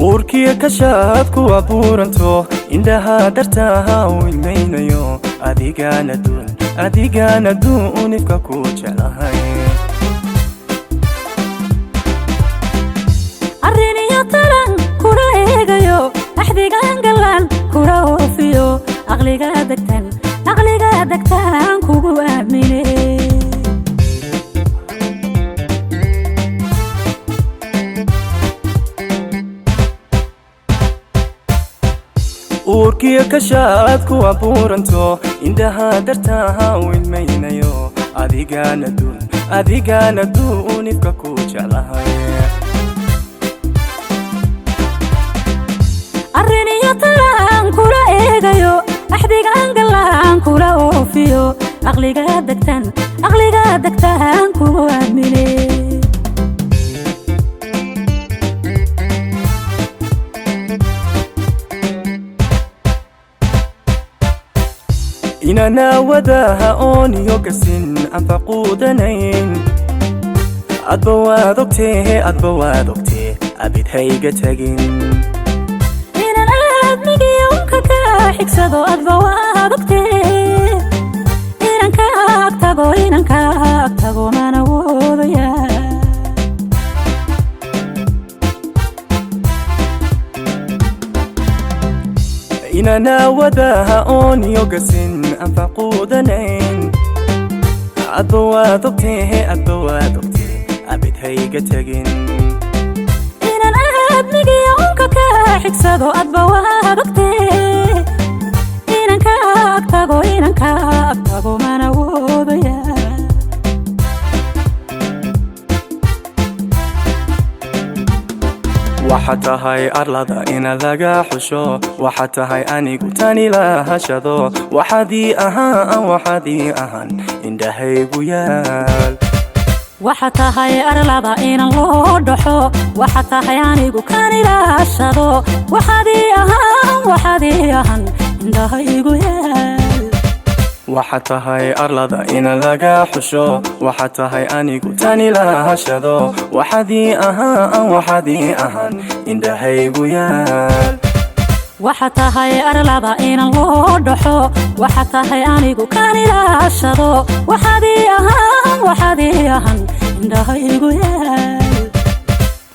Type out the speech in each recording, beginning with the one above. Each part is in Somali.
urkiya kashaad ku abuuranto indhaha dartaha wilmaynayo adigana duunifka ku jeclahay arriniyo taran kula eegayo axdigaan galaan kula oofiyo aqliga degtaan kugu aamine urkiya kashaad ku abuuranto indhaha dartaha wilmaynayo adigana duunifka ku jeclahay arriniyo taran kula eegayo axdigaan galaan kula oofiyo aqliga degtaan kugu aamine inana wadaha ooniyo gasin anfaqudanayn adba waad ogtee abid hayga tagin inan aadmigiyo unka ka xigsado adba waad ogtee inan ka agtago mana woodaya inana wadaha ooniyo gasin anfaqudanayn adba waad ogtee abid hayga tagin inan aadmigiyo unka ka xigsado adba waad ogtee inan ka agtago mana woodaya waxaad tahay arlada ina laga xusho waxaad tahay anigu tani la hashado waxaadii ahaan indhahaygu yaal waxaad tahay arlada inan loo dhaxo waxaad tahay anigu kan ilaashado waxaadii ahaan indhahaygu yaal waxaad tahay arlada ina laga xusho waxaad tahay anigu tani la hashado waxaadii ahaan indhahaygu yaal waxaad tahay arlada inan loo dhaxo waxaad tahay anigu kan ilaashado waxaadii ahaan indhahaygu yaal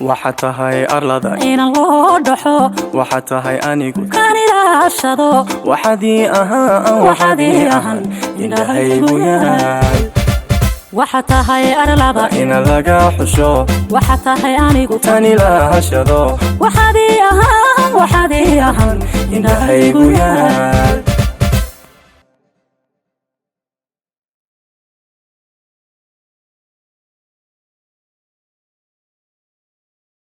waxaad tahay arlada inan loo dhaxo waxaad tahay anigu kan ilaashado waxaadii ahaan indhahaygu yaal waxaad tahay arlada ina laga xusho waxaad tahay anigu tani la hashado waxaadii ahaan indhahaygu yaal